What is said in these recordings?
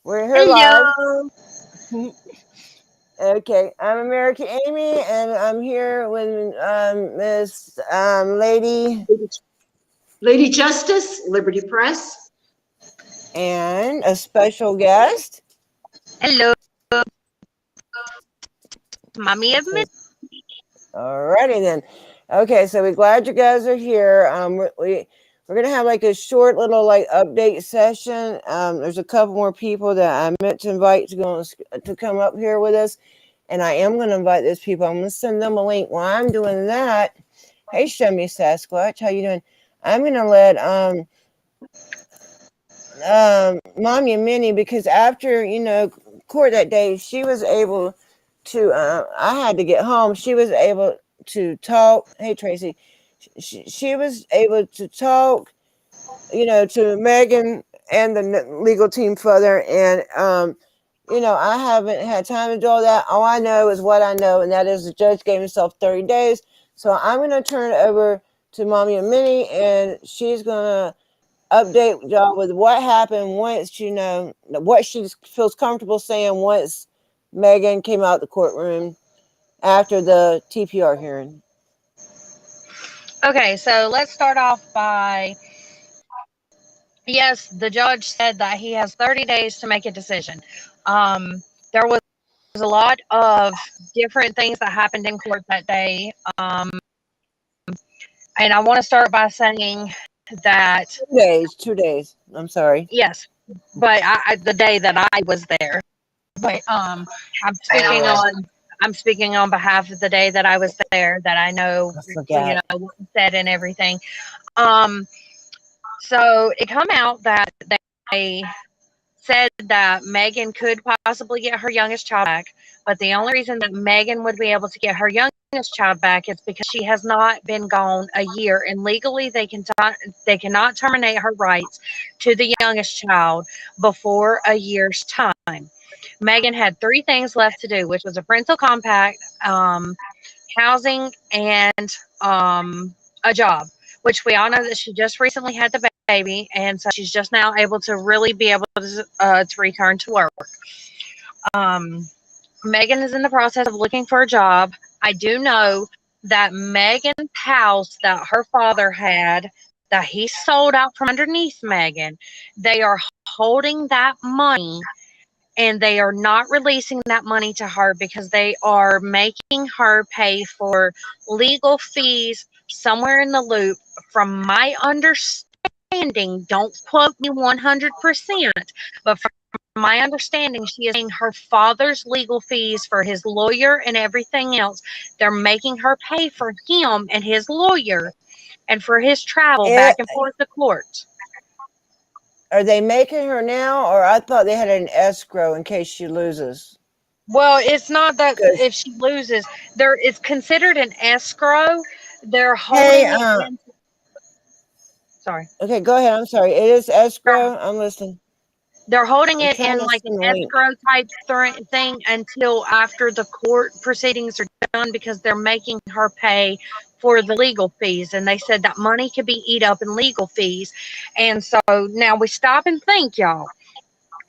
We're here live. Hello. Okay, I'm American Amy, and I'm here with Miss Lady Justice, Liberty Press. and a special guest. Hello, mommy of Okay. Alrighty then. Okay, so we're glad you guys are here. We're gonna have like a short little like update session. There's a couple more people that I meant to invite to come up here with us, and I am gonna invite those people. I'm gonna send them a link. While I'm doing that, hey, show me Sasquatch, how you doing? I'm gonna let Mommy and Minnie, because after court that day, she was able to. I had to get home. She was able to talk. Hey Tracy, she was able to talk, to Megan and the legal team further. And I haven't had time to do all that. All I know is what I know, and that is the judge gave himself 30 days. So I'm gonna turn it over to Mommy and Minnie, and she's gonna update y'all with what happened once, what she feels comfortable saying once Megan came out the courtroom after the TPR hearing. Okay, so let's start off by yes, the judge said that he has 30 days to make a decision. There was a lot of different things that happened in court that day. And I want to start by saying that 2 days. I'm sorry. yes, but the day that I was there. But I'm speaking on behalf of the day that I was there, that I know, I forgot. what was said and everything. So it come out that they said that Megan could possibly get her youngest child back, but the only reason that Megan would be able to get her youngest child back is because she has not been gone a year, and legally they cannot terminate her rights to the youngest child before a year's time. Megan had three things left to do, which was a parental compact, housing, and a job, which we all know that she just recently had the baby, and so she's just now able to really be able to return to work. Megan is in the process of looking for a job. I do know that Megan's house that her father had, that he sold out from underneath Megan, they are holding that money and they are not releasing that money to her because they are making her pay for legal fees somewhere in the loop. From my understanding, don't quote me 100%, but from my understanding, she is paying her father's legal fees for his lawyer and everything else. They're making her pay for him and his lawyer and for his travel back and forth to court. Are they making her now, or I thought they had an escrow in case she loses? Well, it's not that if she loses, it's considered an escrow. They're holding it in. Sorry. Okay, go ahead. I'm sorry. It is escrow. I'm listening. They're holding it in like an escrow type thing until after the court proceedings are done, because they're making her pay for the legal fees. And they said that money could be eat up in legal fees. And so now we stop and think, y'all.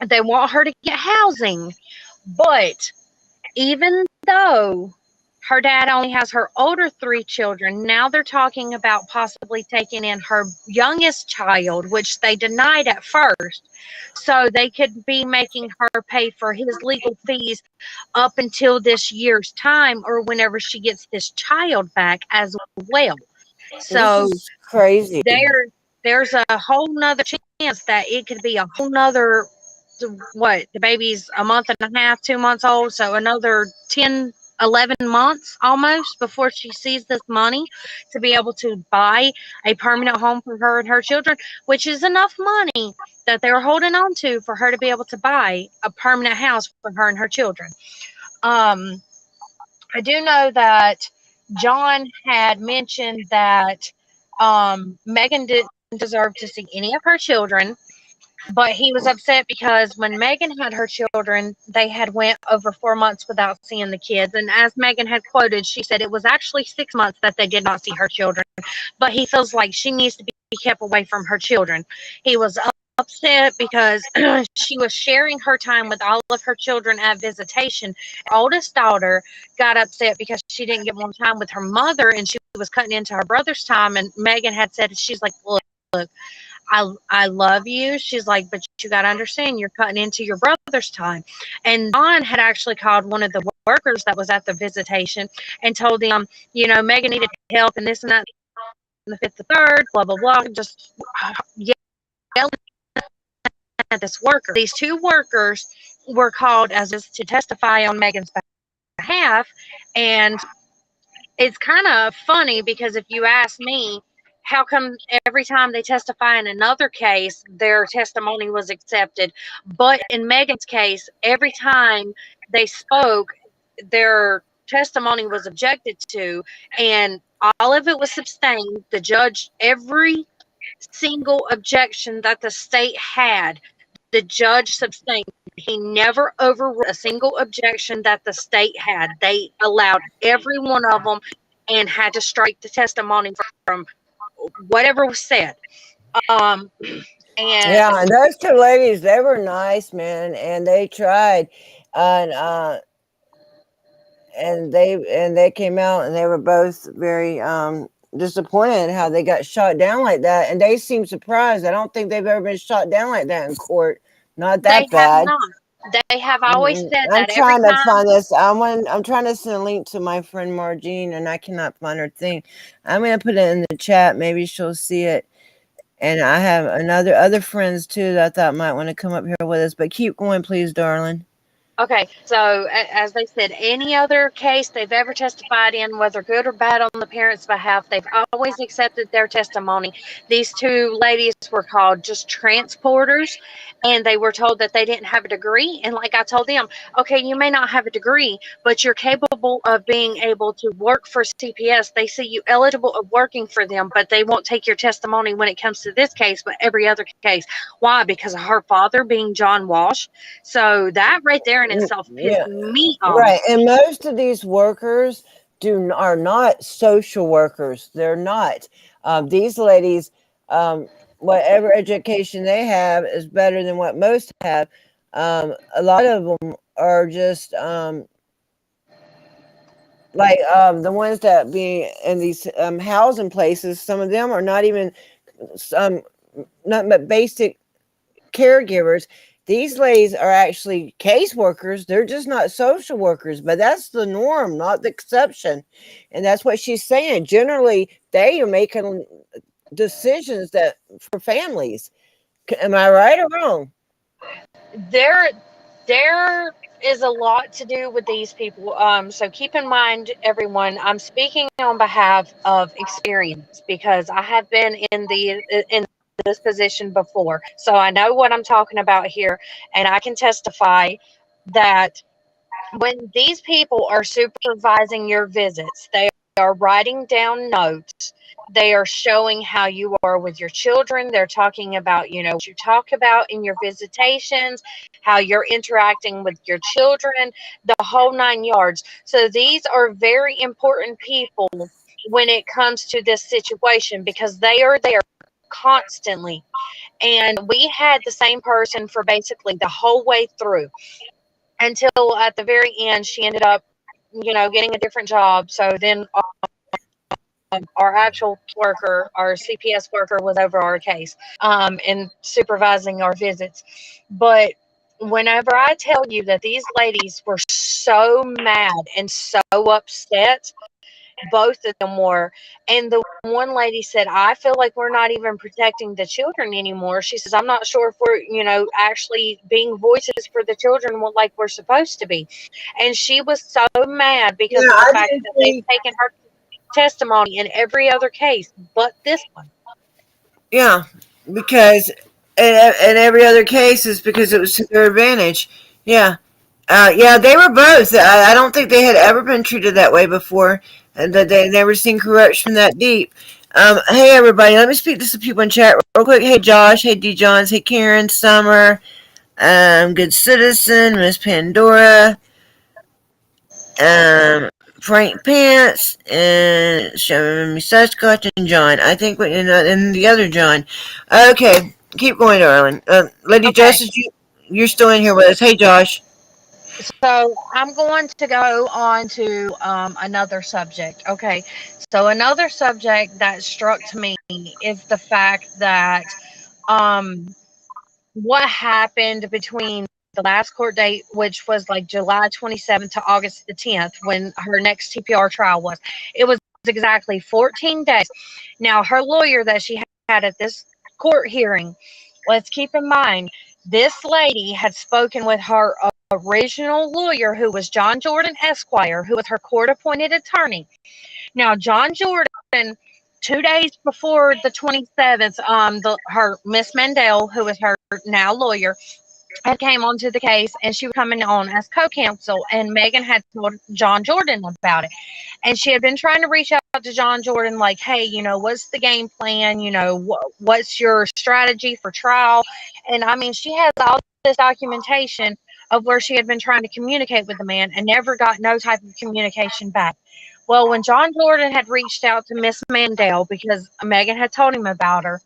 They want her to get housing. But even though her dad only has her older three children, now they're talking about possibly taking in her youngest child, which they denied at first. So they could be making her pay for his legal fees up until this year's time, or whenever she gets this child back as well. So this is crazy. There's a whole nother chance that it could be a whole nother, what, the baby's a month and a half, 2 months old, so another 10, 11 months almost before she sees this money to be able to buy a permanent home for her and her children, which is enough money that they're holding on to for her to be able to buy a permanent house for her and her children. I do know that John had mentioned that Megan didn't deserve to see any of her children, but he was upset because when Megan had her children, they had went over 4 months without seeing the kids. And as Megan had quoted, she said it was actually 6 months that they did not see her children. But he feels like she needs to be kept away from her children. He was upset because she was sharing her time with all of her children at visitation. Her oldest daughter got upset because she didn't get more time with her mother and she was cutting into her brother's time. And Megan had said, she's like, look, I love you. She's like, but you got to understand, you're cutting into your brother's time. And Don had actually called one of the workers that was at the visitation and told them, Megan needed help and this and that, and the fifth, the third, blah, blah, blah. Just yelling at this worker. These two workers were called as to testify on Megan's behalf. And it's kind of funny because if you ask me, how come every time they testify in another case, their testimony was accepted, but in Megan's case, every time they spoke, their testimony was objected to, and all of it was sustained. The judge, every single objection that the state had, the judge sustained. He never overruled a single objection that the state had. They allowed every one of them and had to strike the testimony from whatever was said. And Yeah, and those two ladies, they were nice, man, and they tried, and they came out and they were both very disappointed how they got shot down like that, and they seemed surprised. I don't think they've ever been shot down like that in court. Not that they have bad. not. They have always said I'm that every trying to time. find this. I'm trying to send a link to my friend Margene, and I cannot find her thing. I'm gonna put it in the chat. Maybe she'll see it. And I have other friends too that I thought might want to come up here with us. But keep going, please, darling. Okay, so as they said, any other case they've ever testified in, whether good or bad on the parents' behalf, they've always accepted their testimony. These two ladies were called just transporters, and they were told that they didn't have a degree. And like I told them, okay, you may not have a degree, but you're capable of being able to work for CPS. They see you eligible of working for them, but they won't take your testimony when it comes to this case, but every other case. Why? Because of her father being John Walsh. So that right there in itself pissed me off. Right, and most of these workers are not social workers. They're not. These ladies, whatever education they have is better than what most have. A lot of them are just like the ones that be in these housing places. Some of them are not even not but basic caregivers. These ladies are actually case workers. They're just not social workers, but that's the norm, not the exception. And that's what she's saying. Generally, they are making decisions that for families. Am I right or wrong? There is a lot to do with these people. So keep in mind, everyone, I'm speaking on behalf of experience because I have been in this position before. So I know what I'm talking about here, and I can testify that when these people are supervising your visits, they are writing down notes. They are showing how you are with your children. They're talking about, what you talk about in your visitations, how you're interacting with your children, the whole 9 yards. So these are very important people when it comes to this situation because they are there constantly. And we had the same person for basically the whole way through until at the very end, she ended up, getting a different job. So then our actual worker, our CPS worker, was over our case and supervising our visits. But whenever I tell you that these ladies were so mad and so upset, both of them were. And the one lady said, I feel like we're not even protecting the children anymore. She says, I'm not sure if we're, actually being voices for the children like we're supposed to be. And she was so mad because of the fact that they've taken her testimony in every other case but this one. Yeah, because in every other case is because it was to their advantage. Yeah. Yeah, they were both. I don't think they had ever been treated that way before, and that they had never seen corruption that deep. Hey, everybody, let me speak to some people in chat real quick. Hey, Josh. Hey, D. Johns. Hey, Karen. Summer. Good Citizen. Miss Pandora. Frank Pants. And Sescott and John. I think, and the other John. Okay. keep going, darling. Lady Okay. Justice, you're still in here with us. Hey, Josh. So I'm going to go on to another subject. Okay. So another subject that struck to me is the fact that um, what happened between the last court date, which was like July 27th to August the 10th, when her next TPR trial was. It was exactly 14 days. Now, her lawyer that she had at this court hearing, let's keep in mind, this lady had spoken with her original lawyer, who was John Jordan Esquire, who was her court appointed attorney. Now, John Jordan, 2 days before the 27th, her Miss Mandel, who was her now lawyer, had came onto the case, and she was coming on as co-counsel, and Megan had told John Jordan about it, and she had been trying to reach out to John Jordan, like, hey, what's the game plan, what's your strategy for trial. And I mean, she has all this documentation of where she had been trying to communicate with the man and never got no type of communication back. Well, when John Jordan had reached out to Miss Mandel, because Megan had told him about her,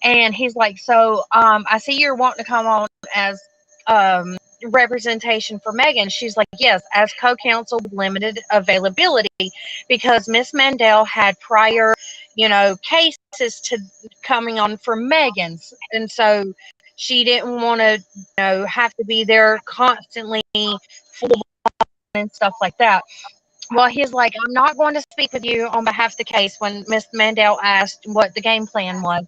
and he's like, so I see you're wanting to come on as representation for Megan. She's like, yes, as co-counsel with limited availability, because Miss Mandel had prior, cases to coming on for Megan's. And so she didn't want to, have to be there constantly full and stuff like that. Well, he's like, I'm not going to speak with you on behalf of the case, when Miss Mandel asked what the game plan was.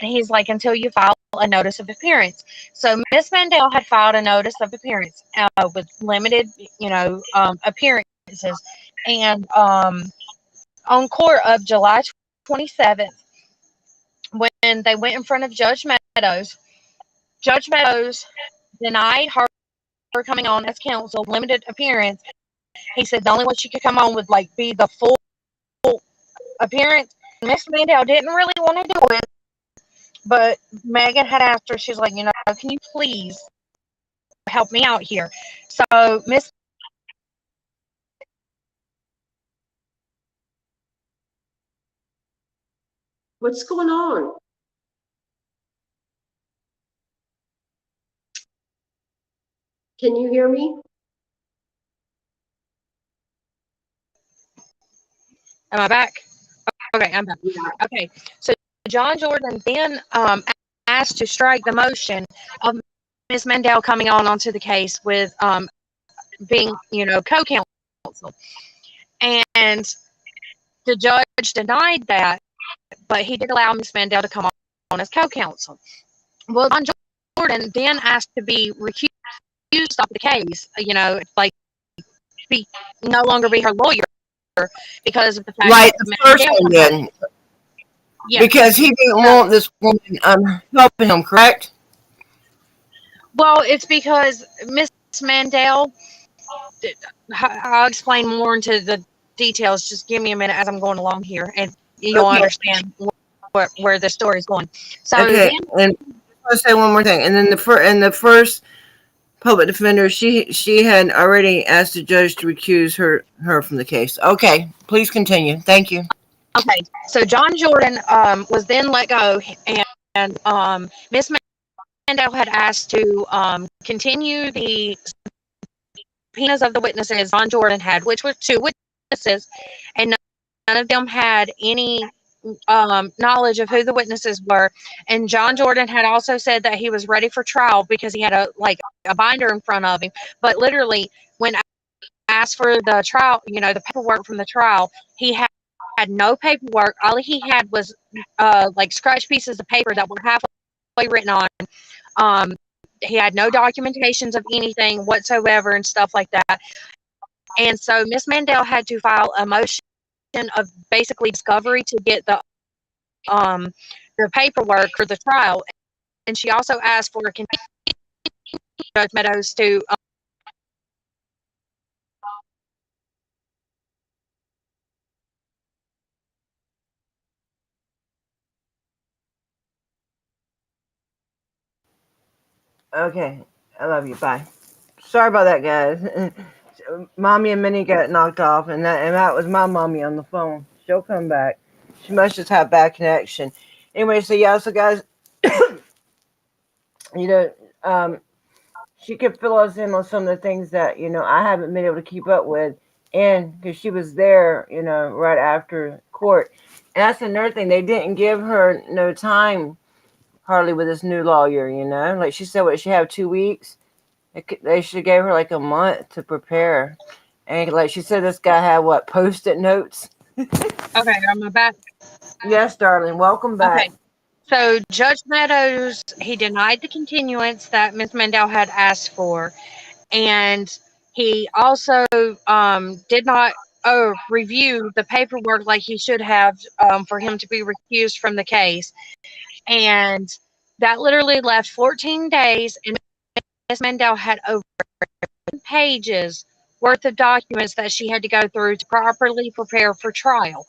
And he's like, until you file a notice of appearance. So Miss Mandel had filed a notice of appearance with limited, appearances. And on court of July 27th, when they went in front of Judge Meadows denied her coming on as counsel, limited appearance. He said the only one she could come on would be the full appearance. Miss Mandel didn't really want to do it, but Megan had asked her, she's like, can you please help me out here? So Miss What's going on? Can you hear me? Am I back? Okay, I'm back. Yeah. Okay, so John Jordan then asked to strike the motion of Miss Mandel coming onto the case with being, co-counsel. And the judge denied that, but he did allow Miss Mandel to come on as co-counsel. Well, John Jordan then asked to be recused off the case, be no longer be her lawyer, because of the fact Like that the Miss first Mandel one had did. yes. Because he didn't No. want this woman helping him, correct? Well, it's because Miss Mandel, I'll explain more into the details. Just give me a minute as I'm going along here, and you'll Okay. understand where the story is going. So Okay. then, And I'll say one more thing. And then the first public defender, she had already asked the judge to recuse her from the case. Okay. Please continue. Thank you. okay, so John Jordan was then let go, and Miss Mandel had asked to continue the subpoenas of the witnesses John Jordan had, which were 2 witnesses, and none of them had any knowledge of who the witnesses were. And John Jordan had also said that he was ready for trial because he had a binder in front of him. But literally, when asked for the trial, the paperwork from the trial, he had no paperwork. All he had was scratch pieces of paper that were halfway written on. He had no documentations of anything whatsoever and stuff like that. And so Miss Mandel had to file a motion of basically discovery to get the paperwork for the trial. And she also asked for Judge Meadows to Okay. I love you. Bye. Sorry about that, guys. Mommy and Minnie got knocked off, and that was my mommy on the phone. She'll come back. She must just have bad connection. Anyway, so yeah, so guys, you know, she could fill us in on some of the things that, I haven't been able to keep up with. And because she was there, right after court. And that's another thing. They didn't give her no time hardly with this new lawyer, Like she said, what, she have 2 weeks? They should have gave her like a month to prepare. And like she said, this guy had what, Post-it notes? Okay, am I back? Yes, darling. Welcome back. Okay. So Judge Meadows, he denied the continuance that Ms. Mandel had asked for, and he also did not review the paperwork like he should have for him to be recused from the case. And that literally left 14 days, and Ms. Mandel had over pages worth of documents that she had to go through to properly prepare for trial,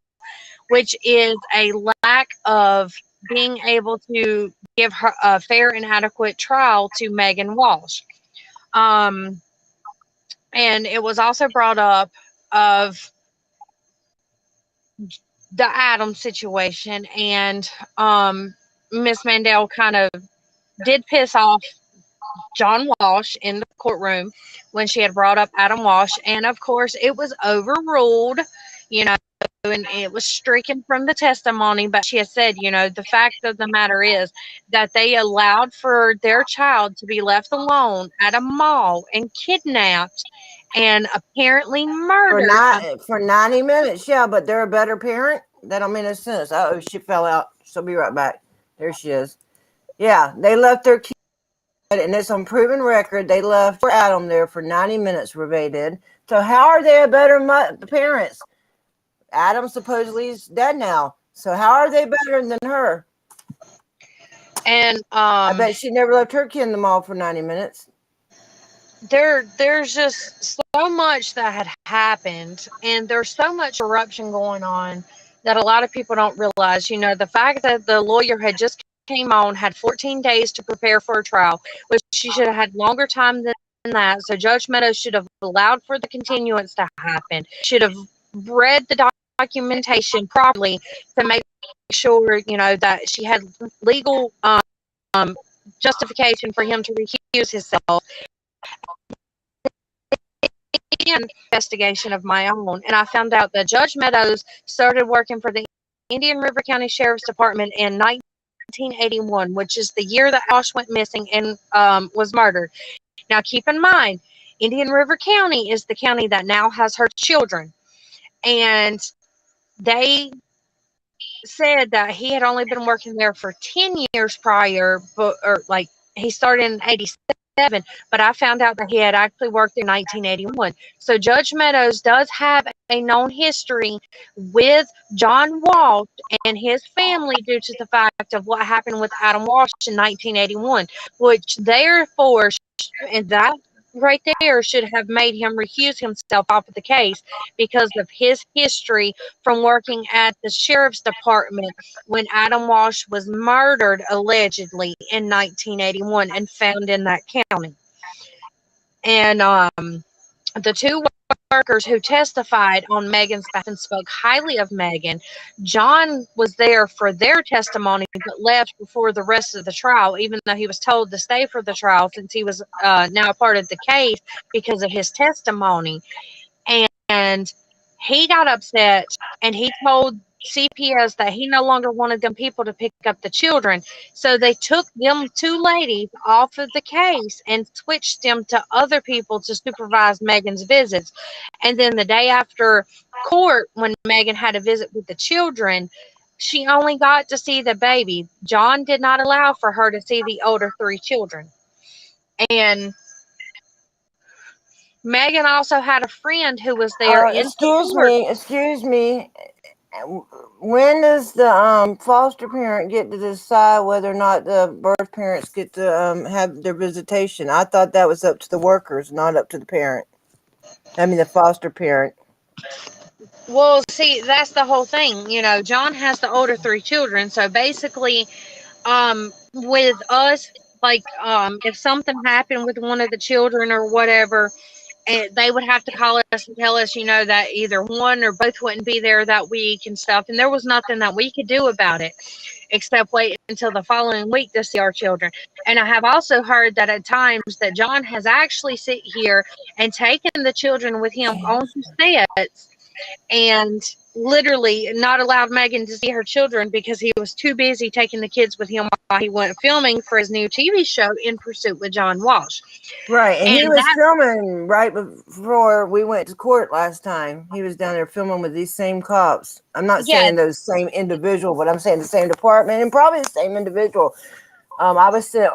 which is a lack of being able to give her a fair and adequate trial to Megan Walsh. And it was also brought up of the Adam situation, and Miss Mandel kind of did piss off John Walsh in the courtroom when she had brought up Adam Walsh, and of course it was overruled, you know, and it was stricken from the testimony. But she has said, the fact of the matter is that they allowed for their child to be left alone at a mall and kidnapped and apparently murdered. For 90 minutes, yeah, but they're a better parent. That don't make no sense. Oh, she fell out. She'll be right back. There she is. Yeah, they left their kid, and it's on proven record. They left Adam there for 90 minutes, Reve did. So how are they a better parents? Adam supposedly is dead now. So how are they better than her? And I bet she never left her kid in the mall for 90 minutes. There's just so much that had happened, and there's so much corruption going on that a lot of people don't realize. The fact that the lawyer had just came on, had 14 days to prepare for a trial, which she should have had longer time than that. So Judge Meadows should have allowed for the continuance to happen, should have read the documentation properly to make sure, that she had legal justification for him to recuse himself. Investigation of my own, and I found out that Judge Meadows started working for the Indian River County Sheriff's Department in 1981, which is the year that Walsh went missing and was murdered. Now, keep in mind, Indian River County is the county that now has her children, and they said that he had only been working there for 10 years prior, he started in 87, but I found out that he had actually worked in 1981. So Judge Meadows does have a known history with John Walsh and his family due to the fact of what happened with Adam Walsh in 1981, which therefore, and that right there should have made him recuse himself off of the case because of his history from working at the sheriff's department when Adam Walsh was murdered allegedly in 1981 and found in that county. And the two workers who testified on Megan's behalf and spoke highly of Megan, John was there for their testimony but left before the rest of the trial, even though he was told to stay for the trial since he was now a part of the case because of his testimony. And he got upset, and he told CPS that he no longer wanted them people to pick up the children. So they took them two ladies off of the case and switched them to other people to supervise Megan's visits. And then the day after court, when Megan had a visit with the children, she only got to see the baby. John did not allow for her to see the older three children. And Megan also had a friend who was there. Excuse me. When does the foster parent get to decide whether or not the birth parents get to have their visitation? I thought that was up to the workers, not up to the parent. I mean, the foster parent. Well, see, that's the whole thing. John has the older three children. So basically, with us, if something happened with one of the children or whatever, and they would have to call us and tell us, that either one or both wouldn't be there that week and stuff. And there was nothing that we could do about it. except wait until the following week to see our children. And I have also heard that at times that John has actually sit here and taken the children with him on his sets and literally not allowed Megan to see her children because he was too busy taking the kids with him while he went filming for his new TV show, In Pursuit with John Walsh. Right, and he And was that, filming right before we went to court last time. He was down there filming with these same cops. I'm not yeah, saying those same individual, but I'm saying the same department and probably the same individual. I was sent,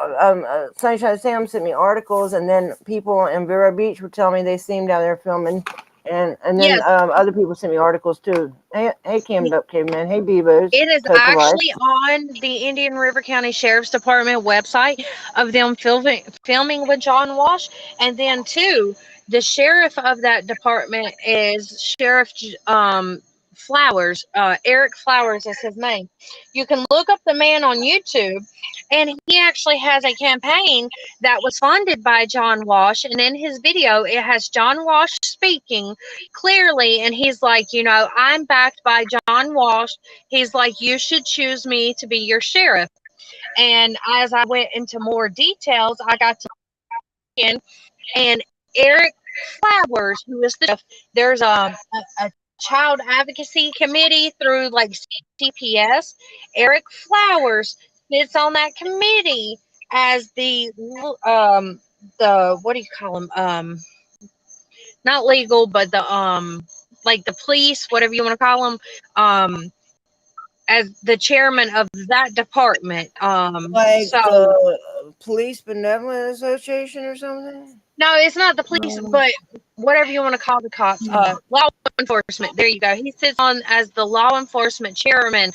Sunshine Sam sent me articles, and then people in Vero Beach were telling me they seen him down there filming, and then yes, other people sent me articles too. Hey, Cam Duck came in. Hey, Bebos. it is Coca Life. actually on the Indian River County Sheriff's Department website of them filming with John Walsh. And then, too, the sheriff of that department is Sheriff Flowers. Eric Flowers is his name. You can look up the man on YouTube, and he actually has a campaign that was funded by John Walsh. And in his video, it has John Walsh speaking clearly, and he's like, you know, I'm backed by John Walsh. He's like, you should choose me to be your sheriff. And as I went into more details, I got to in, and Eric Flowers, who is the sheriff, there's a child advocacy committee through like CPS. Eric Flowers sits on that committee as the what do you call them, not legal, but the like the police, whatever you want to call them, as the chairman of that department. Like So the Police Benevolent Association or something? no, it's not the police, but whatever you want to call the cops, law enforcement. There you go. He sits on as the law enforcement chairman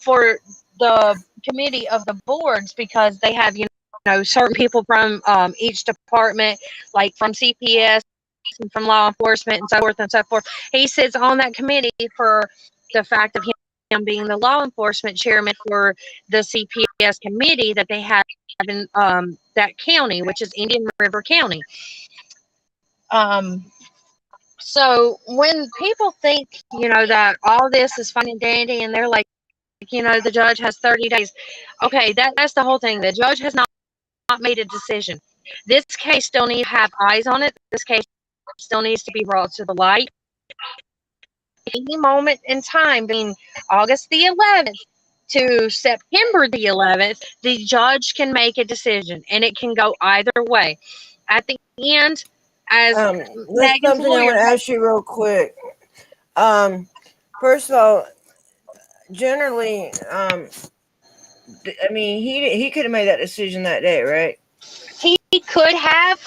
for the committee of the boards because they have, you know, certain people from each department, like from CPS and from law enforcement and so forth and so forth. He sits on that committee for the fact of him being the law enforcement chairman for the CPS committee that they have in that county, which is Indian River County. So when people think, you know, that all this is fine and dandy and they're like, you know, the judge has 30 days. Okay, that's the whole thing. The judge has not made a decision. This case still needs to have eyes on it. This case still needs to be brought to the light. Any moment in time between August the 11th to September the 11th, the judge can make a decision, and it can go either way. At the end, as That's Megan's something I lawyer, want to ask you real quick. First of all, generally, I mean, he could have made that decision that day, right? he could have.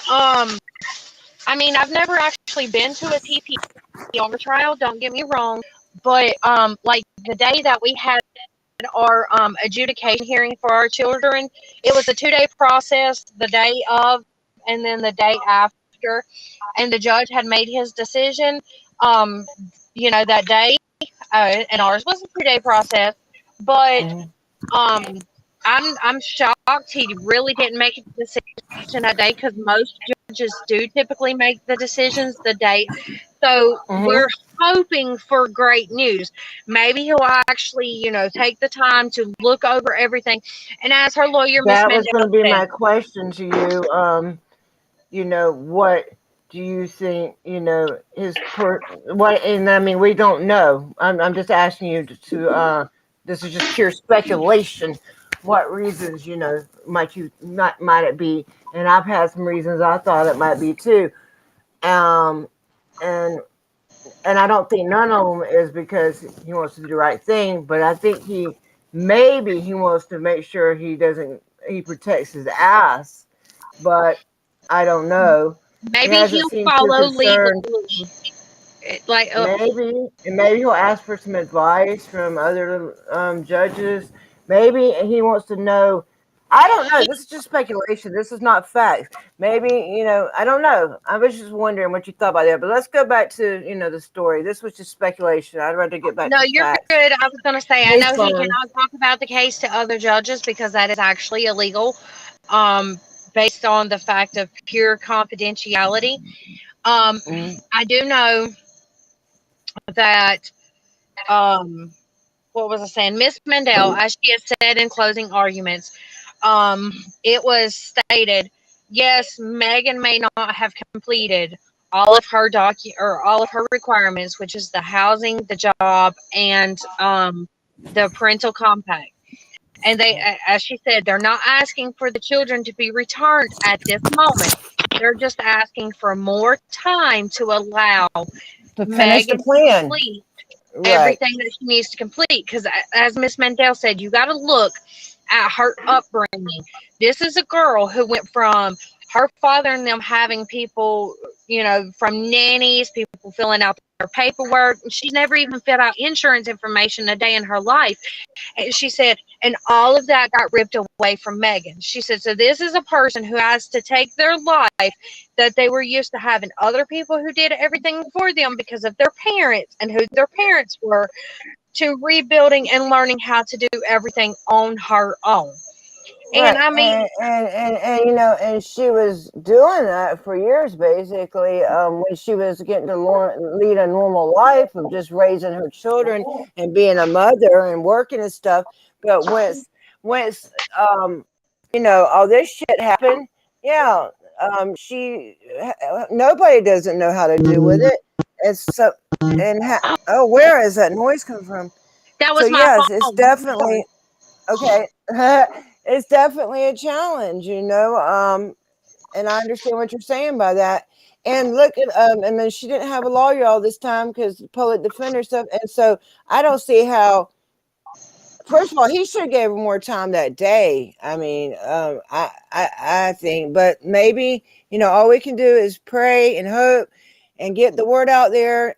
I mean, I've never actually been to a TPR trial. Don't get me wrong, but like the day that we had our adjudication hearing for our children, it was a 2-day process. The day of, and then the day after, and the judge had made his decision. You know, that day, and ours was a 2-day process, but I'm shocked he really didn't make a decision that day because most judges do typically make the decisions the day. So we're hoping for great news. Maybe he'll actually, you know, take the time to look over everything. And as her lawyer, Miss That was Mendel, going to be said, my question to you. You know, what do you think, you know, what, and I mean, we don't know. I'm just asking you to this is just pure speculation. What reasons, you know, might it be? And I've had some reasons I thought it might be too. And I don't think none of them is because he wants to do the right thing, but I think maybe he wants to make sure he protects his ass, but I don't know. maybe He hasn't he'll seemed too follow concerned. legally. Like, Maybe he'll ask for some advice from other judges. Maybe he wants to know. I don't know. This is just speculation. This is not fact. Maybe, you know, I don't know. I was just wondering what you thought about that. But let's go back to, you know, the story. This was just speculation. I'd rather get back no, to you're facts. good. I was going to say, I Hey, know he Fun. cannot talk about the case to other judges because that is actually illegal, based on the fact of pure confidentiality. I do know that what was I saying? Miss Mandel, as she had said in closing arguments, it was stated, yes, Megan may not have completed all of her all of her requirements, which is the housing, the job, and the parental compact. And they, as she said, they're not asking for the children to be returned at this moment. They're just asking for more time to allow To finish the Megan to plan. complete Right. everything that she needs to complete. Because as Miss Mandel said, you got to look at her upbringing. This is a girl who went from her father and them having people, from nannies, people filling out their paperwork. She's never even filled out insurance information a day in her life. And she said, and all of that got ripped away from Megan. She said, so this is a person who has to take their life that they were used to having other people who did everything for them because of their parents and who their parents were, to rebuilding and learning how to do everything on her own. And Right. I mean, And she was doing that for years, basically, when she was getting to lead a normal life of just raising her children and being a mother and working and stuff. But once all this shit happened, yeah, nobody doesn't know how to do with it. It's so, where is that noise come from? that So was my yes, it's phone. I'm definitely okay. It's definitely a challenge, and I understand what you're saying by that. And look at and then she didn't have a lawyer all this time because public defender stuff, and so I don't see how. First of all, he should have gave her more time that day. I mean, I think, but maybe all we can do is pray and hope and get the word out there.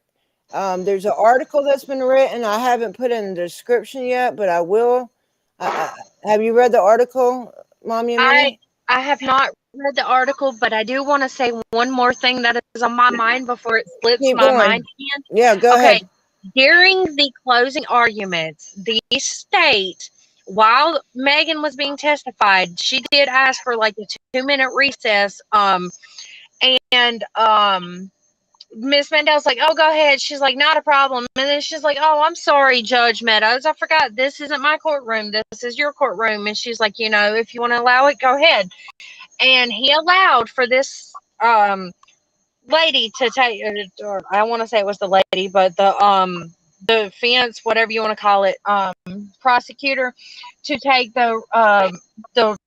There's an article that's been written. I haven't put in the description yet, but I will. Have you read the article, Mommy and Minnie? I have not read the article, but I do want to say one more thing that is on my mind before it slips Keep my mind going. again. Yeah, go Okay, ahead. during the closing arguments, the state, while Megan was being testified, she did ask for like a 2-minute recess. And Miss Mandel's like, "Oh, go ahead." She's like, "Not a problem." And then she's like, "Oh, I'm sorry, Judge Meadows. I forgot this isn't my courtroom. This is your courtroom." And she's like, "If you want to allow it, go ahead." And he allowed for this lady to take, or I want to say it was the lady, but the fence, whatever you want to call it, prosecutor, to take the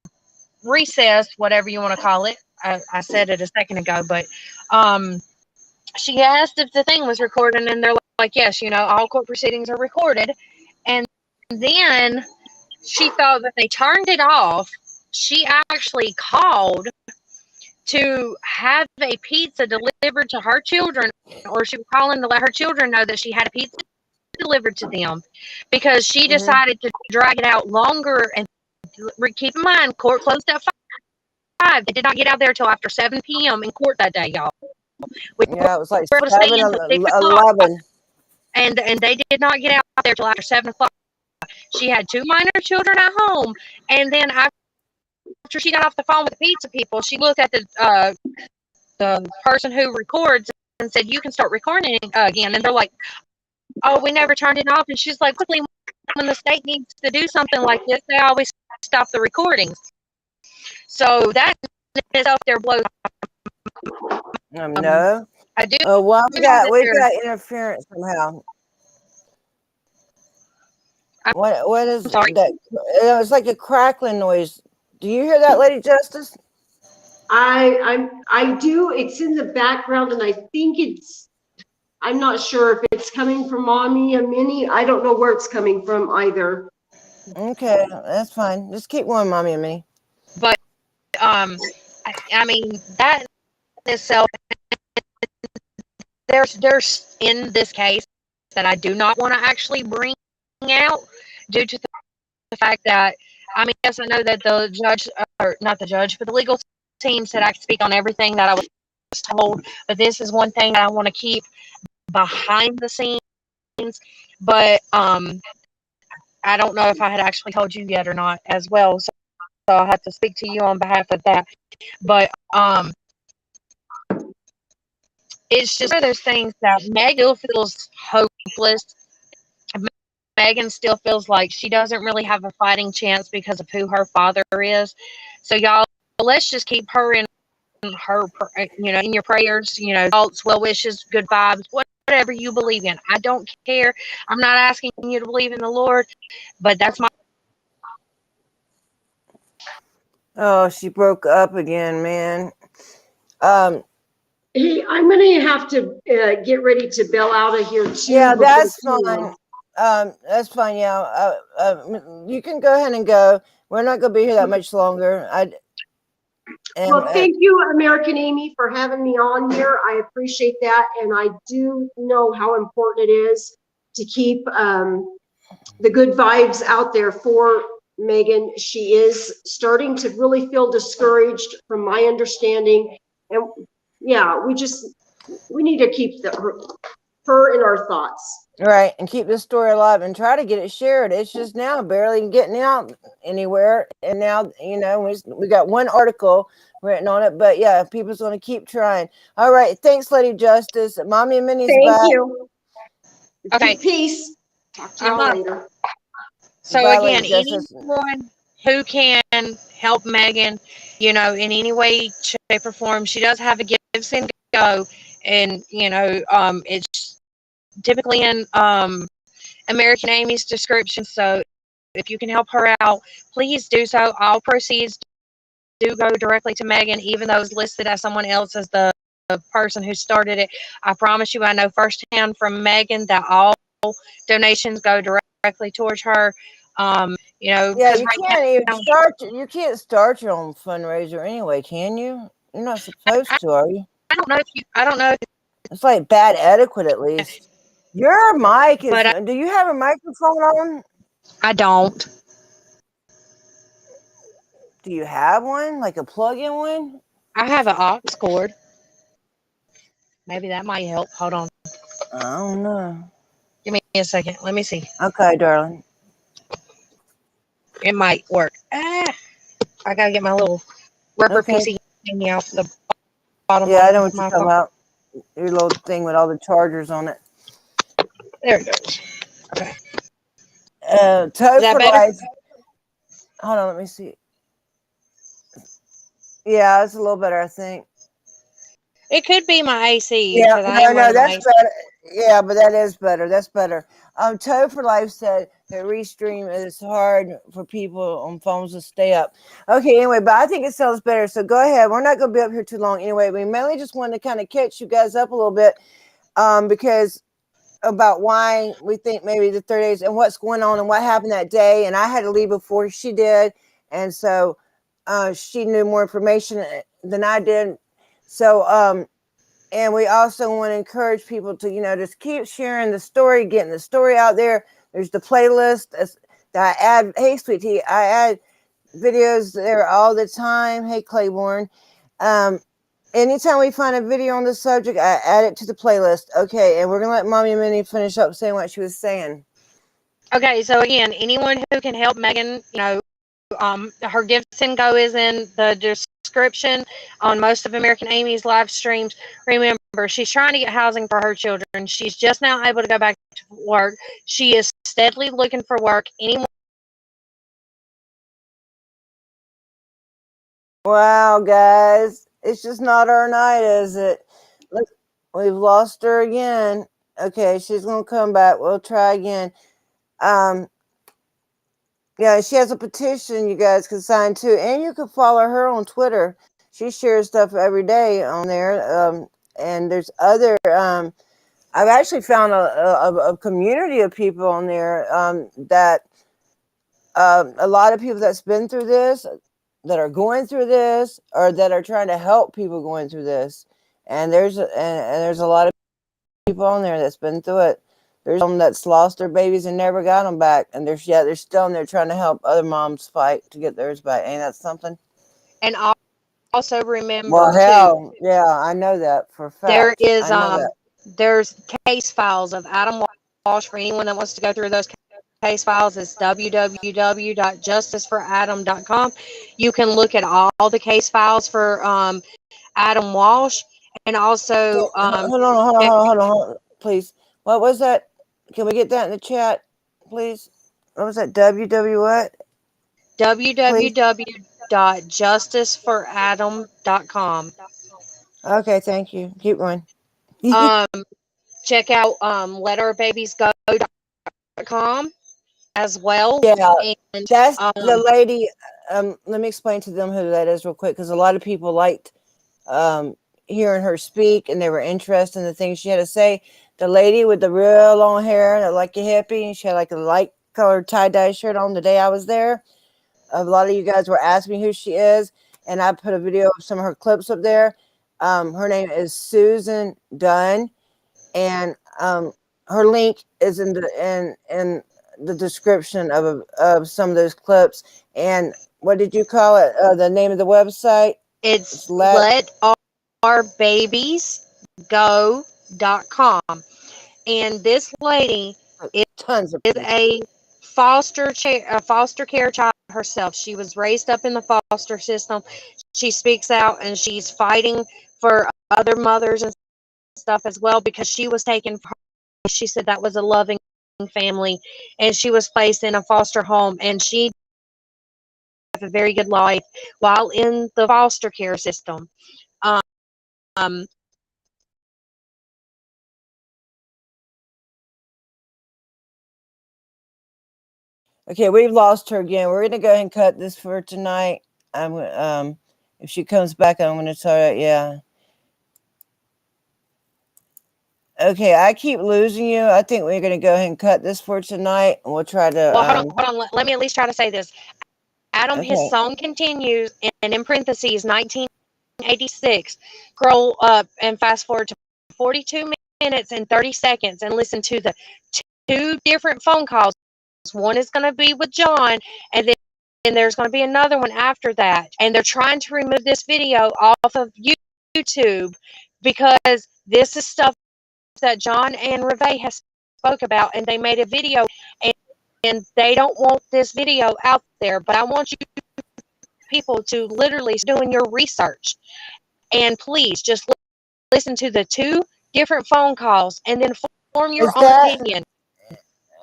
recess, whatever you want to call it. I said it a second ago, but she asked if the thing was recorded, and they're like, yes, all court proceedings are recorded. And then she thought that they turned it off. She actually called to have a pizza delivered to her children, or she was calling to let her children know that she had a pizza delivered to them, because she decided to drag it out longer. And keep in mind, court closed at 5. They did not get out there till after 7 p.m. in court that day, y'all. We Yeah, it was like were able to stay 7, until 6 o'clock, 11. and they did not get out there till after 7 o'clock. She had 2 minor children at home, and then after she got off the phone with the pizza people, she looked at the person who records and said, "You can start recording again." And they're like, "Oh, we never turned it off." And she's like, "Quickly, when the state needs to do something like this, they always stop the recordings." So that in itself there blows. No. I do Well, we know that got interference somehow. What is sorry. that? It's like a crackling noise. Do you hear that, Lady Justice? I do. It's in the background, and I think I'm not sure if it's coming from Mommy or Minnie. I don't know where it's coming from either. Okay, that's fine. Just keep going, Mommy and me. But I mean, that in itself, there's in this case that I do not want to actually bring out, due to the fact that, I mean, yes, I know that the judge, or not the judge, but the legal team said I could speak on everything that I was told, but this is one thing that I want to keep behind the scenes. But I don't know if I had actually told you yet or not as well, so I have to speak to you on behalf of that. But it's just one of those things that Meg still feels hopeless. Megan still feels like she doesn't really have a fighting chance because of who her father is. So y'all, let's just keep her in her, in your prayers, thoughts, well wishes, good vibes, whatever you believe in. I don't care. I'm not asking you to believe in the Lord, but that's my. Oh, she broke up again, man. Hey, I'm gonna have to get ready to bail out of here too. Yeah, that's before fine. That's fine. Yeah, you can go ahead and go. We're not going to be here that much longer. Well, thank you, American Amy, for having me on here. I appreciate that, and I do know how important it is to keep the good vibes out there for Megan. She is starting to really feel discouraged, from my understanding, and yeah, we need to keep her in our thoughts. Right, and keep this story alive and try to get it shared. It's just now barely getting out anywhere, and now we got one article written on it, but yeah, people's going to keep trying. All right, thanks, Lady Justice. Mommy and Minnie's back. Thank you. Okay. Keep peace. Talk to y'all later. So Bye, again, Lady Justice. anyone who can help Megan, in any way, shape, or form, she does have a Give, Send, Go, and it's typically in American Amy's description. So if you can help her out, please do so. All proceeds do go directly to Megan, even though it's listed as someone else as the person who started it. I promise you, I know firsthand from Megan that all donations go directly towards her. Yeah, you can't even start. You can't start your own fundraiser anyway, can you? You're not supposed to, are you? I don't know. I don't know. It's like bad etiquette, at least. Your mic is. But Do you have a microphone on? I don't. Do you have one, like a plug-in one? I have an aux cord. Maybe that might help. Hold on. I don't know. Give me a second. Let me see. Okay, darling. It might work. I gotta get my little rubber Okay. PC thingy off the bottom. Yeah, I know what of you're my talking phone. about. Your little thing with all the chargers on it. There it goes. Okay. Toe Is that for better? life. Hold on, let me see. Yeah, it's a little better, I think. It could be my AC. Yeah, because I am running my that's AC. better. Yeah, but that is better. That's better. Toe for Life said that Restream is hard for people on phones to stay up. Okay, anyway, but I think it sounds better. So go ahead. We're not going to be up here too long anyway. We mainly just wanted to kind of catch you guys up a little bit, because about why we think maybe the 30 days and what's going on and what happened that day. And I had to leave before she did, and so she knew more information than I did. So and we also want to encourage people to, just keep sharing the story, getting the story out there. There's the playlist that I add. Hey, Sweet Tea, I add videos there all the time. Hey, Claiborne. Anytime we find a video on the subject, I add it to the playlist. Okay, and we're going to let Mommy and Minnie finish up saying what she was saying. Okay, so again, anyone who can help Megan, her Give, Send, Go is in the description on most of American Amy's live streams. Remember, she's trying to get housing for her children. She's just now able to go back to work. She is steadily looking for work. Anyone. Wow, guys, it's just not our night, is it? Look, we've lost her again. Okay, she's going to come back. We'll try again. Yeah, she has a petition you guys can sign too, and you can follow her on Twitter. She shares stuff every day on there. And there's other. I've actually found a community of people on there that a lot of people that's been through this, that are going through this, or that are trying to help people going through this. And there's a lot of people on there that's been through it. There's some that's lost their babies and never got them back, and they're still in there trying to help other moms fight to get theirs back. Ain't that something? And also remember, Well, hell, yeah, I know that for a fact. there is I know that. there's case files of Adam Walsh for anyone that wants to go through those case files. It's www.justiceforadam.com. You can look at all the case files for Adam Walsh, and also Hold on, please. What was that? Can we get that in the chat? please? What was that? WW what? Please. www.justiceforadam.com. Okay, thank you. Keep going. Um, check out letourbabiesgo.com as well. Yeah, And that's the lady. Let me explain to them who that is real quick, because a lot of people liked hearing her speak, and they were interested in the things she had to say. The lady with the real long hair, that like a hippie, and she had like a light colored tie dye shirt on the day I was there. A lot of you guys were asking who she is, and I put a video of some of her clips up there. Her name is Susan Dunn, and her link is in the description of some of those clips. And what did you call it? The name of the website? it's Let letourbabbiesgo.com. And this lady tons of is people. a foster care child herself. She was raised up in the foster system. She speaks out and she's fighting for other mothers and stuff as well, because she was taken from her. She said that was a loving family, and she was placed in a foster home, and she had a very good life while in the foster care system. Um, Okay, we've lost her again. We're gonna go ahead and cut this for tonight. I'm if she comes back, I'm gonna tell her. Yeah. Okay, I keep losing you. I think we're gonna go ahead and cut this for tonight, and we'll try to. well, hold on. Let me at least try to say this. Adam, his Okay. song continues, and in parentheses, 1986. Scroll up and fast forward to 42 minutes and 30 seconds and listen to the two different phone calls. One is going to be with John, and then there's going to be another one after that. And they're trying to remove this video off of YouTube because this is stuff that John and Reve has spoke about, and they made a video, and they don't want this video out there. But I want you people to literally doing your research, and please just listen to the two different phone calls and then form your Is own that opinion.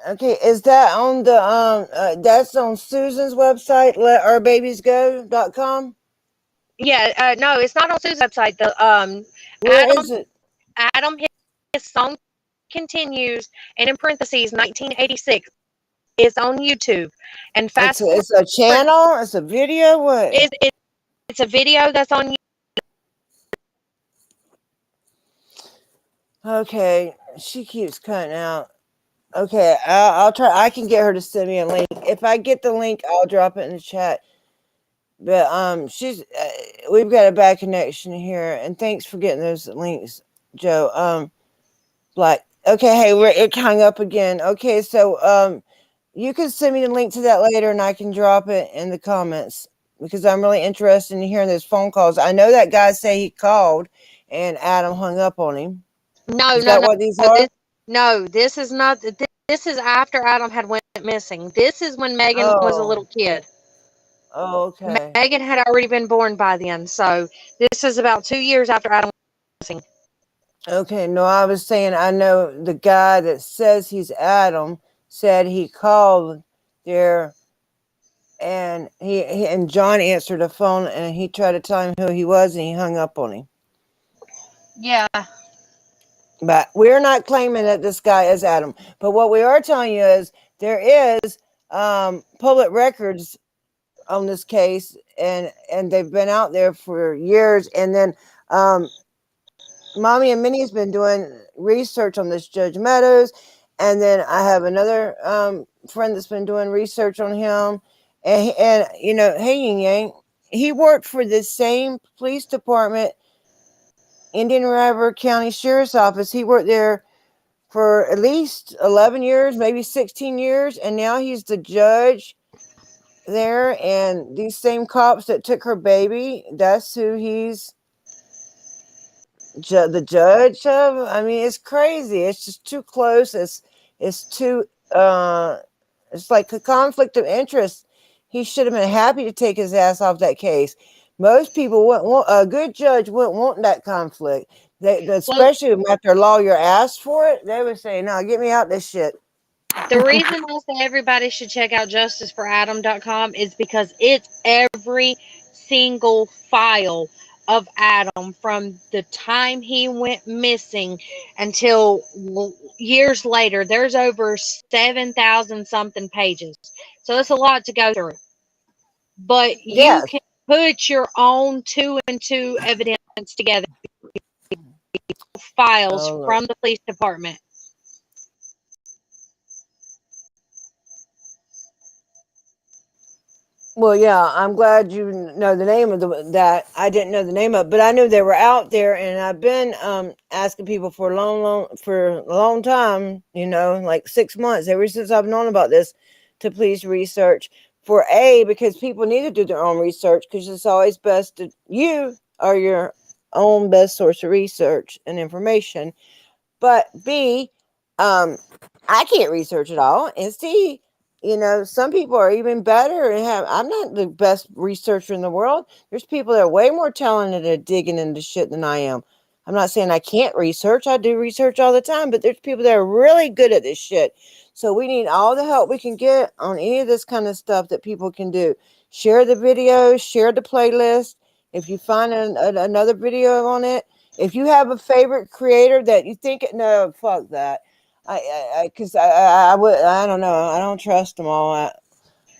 okay? Is that on the that's on Susan's website, letOurBabiesGo.com? Yeah, no, it's not on Sue's website. The Where is it? Adam, his song continues, and in parentheses, 1986 is on YouTube. And fast forward, It's a channel. It's a video. What? it's a video that's on YouTube. Okay, she keeps cutting out. Okay, I'll try. I can get her to send me a link. If I get the link, I'll drop it in the chat. But she's we've got a bad connection here, and thanks for getting those links, Joe. Black. Okay, hey, it hung up again. Okay, so you can send me the link to that later, and I can drop it in the comments because I'm really interested in hearing those phone calls. I know that guy say he called, and Adam hung up on him. No, Is no, that no. what these are? This is not. This is after Adam had went missing. This is when Megan was a Oh, little kid. oh, okay. Megan had already been born by then, so this is about 2 years after Adam was missing. Okay, no, I was saying I know the guy that says he's Adam said he called there, and he and John answered the phone, and he tried to tell him who he was, and he hung up on him. Yeah. But we're not claiming that this guy is Adam. But what we are telling you is there is public records on this case, and they've been out there for years. And then Mommy and Minnie's been doing research on this Judge Meadows, and then I have another friend that's been doing research on him. And you know, hey Yin Yang, he worked for the same police department, Indian River County Sheriff's Office. He worked there for at least 11 years, maybe 16 years, and now he's the judge there. And these same cops that took her baby, that's who he's the judge of. I mean, it's crazy. It's just too close. It's too it's like a conflict of interest. He should have been happy to take his ass off that case. Most people wouldn't want, a good judge wouldn't want that conflict. They, especially if their lawyer asked for it, they would say, "No, get me out this shit." The reason I say everybody should check out justiceforadam.com is because it's every single file of Adam from the time he went missing until years later. There's over 7,000 something pages. So it's a lot to go through. But you Yes. can put your own 2 and 2 evidence together, files Oh, Lord. from the police department. Well, yeah, I'm glad you know the name of that. I didn't know the name of, but I knew they were out there, and I've been asking people for a long time. You know, like 6 months, ever since I've known about this, to please research because people need to do their own research because it's always best to you are your own best source of research and information. But B, I can't research it all. And C, some people are even better and I'm not the best researcher in the world. There's people that are way more talented at digging into shit than I am. I'm not saying I can't research. I do research all the time, but there's people that are really good at this shit. So we need all the help we can get on any of this kind of stuff that people can do. Share the videos, share the playlist. If you find another video on it, if you have a favorite creator that you think, no, fuck that. Because I don't know. I don't trust them all. A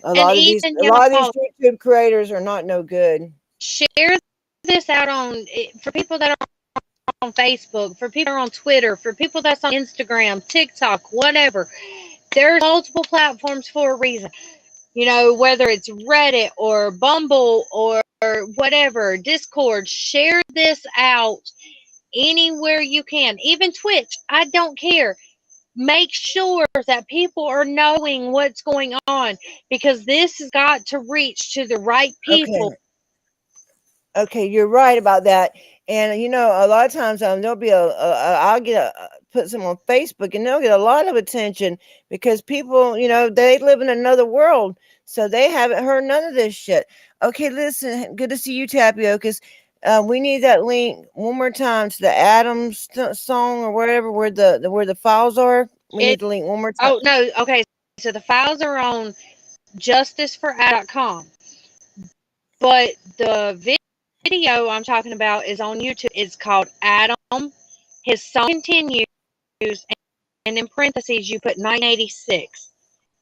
And lot of these even, y'all, YouTube creators are not no good. share this out for people that are on Facebook, for people that are on Twitter, for people that's on Instagram, TikTok, whatever. There's multiple platforms for a reason. Whether it's Reddit or Bumble or whatever, Discord, share this out anywhere you can. Even Twitch, I don't care. Make sure that people are knowing what's going on because this has got to reach to the right people. Okay, you're right about that. And a lot of times there'll be I'll put some on Facebook and they'll get a lot of attention because people, they live in another world, so they haven't heard none of this shit. Okay, listen, good to see you, Tapiokas. We need that link one more time to the Adams song or whatever where the files are. We need the link one more time. Oh no, okay. So the files are on justiceforadam.com, but the video I'm talking about is on YouTube. It's called Adam. His song continues, and in parentheses you put 986.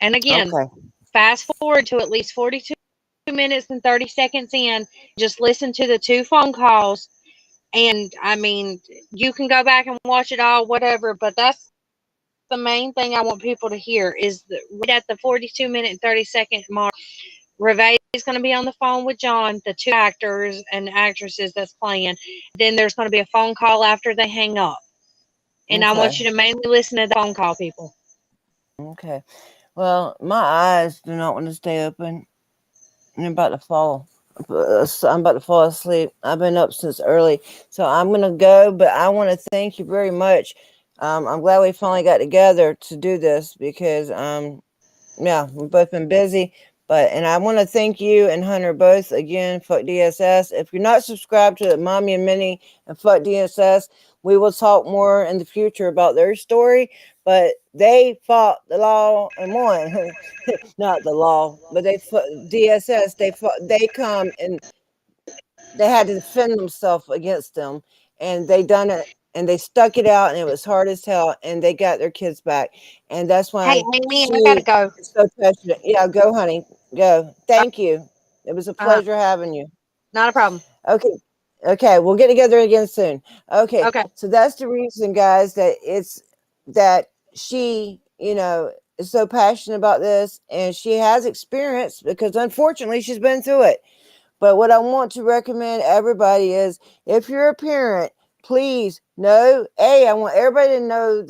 And again, Okay. fast forward to at least 42 minutes and 30 seconds in. Just listen to the 2 phone calls. And I mean, you can go back and watch it all, whatever, but that's the main thing I want people to hear is that right at the 42-minute and 30-second mark, Reve is going to be on the phone with John, the 2 actors and actresses that's playing. Then there's going to be a phone call after they hang up. And I want you to mainly listen to the phone call, people. Okay. Well, my eyes do not want to stay open. I'm about to fall. I'm about to fall asleep. I've been up since early, so I'm gonna go. But I want to thank you very much. I'm glad we finally got together to do this because yeah, we've both been busy. And I want to thank you and Hunter both again. Fuck DSS. If you're not subscribed to Mommy and Minnie and Fuck DSS, we will talk more in the future about their story. But they fought the law and won. Not the law, but they fought DSS. They come and they had to defend themselves against them, and they done it, and they stuck it out, and it was hard as hell, and they got their kids back, and that's Hey, why Amy, I gotta she go. is so passionate. Yeah, go, honey, go. Thank you. It was a pleasure having you. Not a problem. Okay, we'll get together again soon. Okay, Okay. so that's the reason, guys, that she, is so passionate about this, and she has experience because unfortunately she's been through it. But what I want to recommend everybody is if you're a parent, please know, I want everybody to know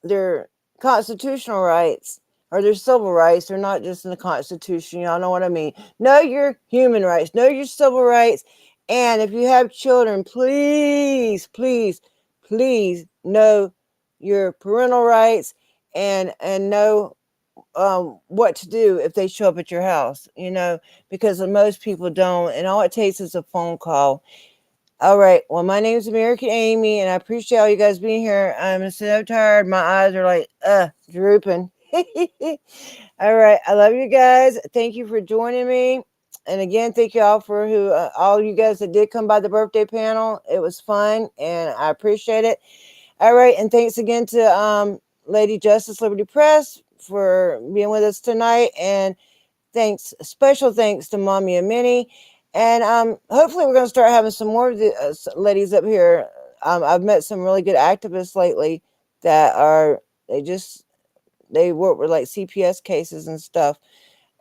their constitutional rights or their civil rights. They're not just in the Constitution. Y'all know what I mean. Know your human rights, know your civil rights. And if you have children, please, please, please know your parental rights and know what to do if they show up at your house, because most people don't. And all it takes is a phone call. All right. Well, my name is American Amy, and I appreciate all you guys being here. I'm so tired. My eyes are like, drooping. All right. I love you guys. Thank you for joining me. And again, thank you all for all you guys that did come by the birthday panel. It was fun, and I appreciate it. All right. And thanks again to Lady Justice Liberty Press for being with us tonight. And special thanks to Mommy and Minnie. And hopefully we're going to start having some more of the ladies up here. I've met some really good activists lately that they work with like CPS cases and stuff.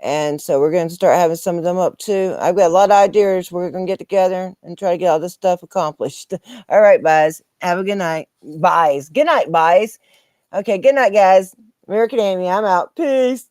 And so we're going to start having some of them up too. I've got a lot of ideas. We're going to get together and try to get all this stuff accomplished. All right, guys. Have a good night. Byes. Good night, byes. Okay, good night, guys. American Amy, I'm out. Peace.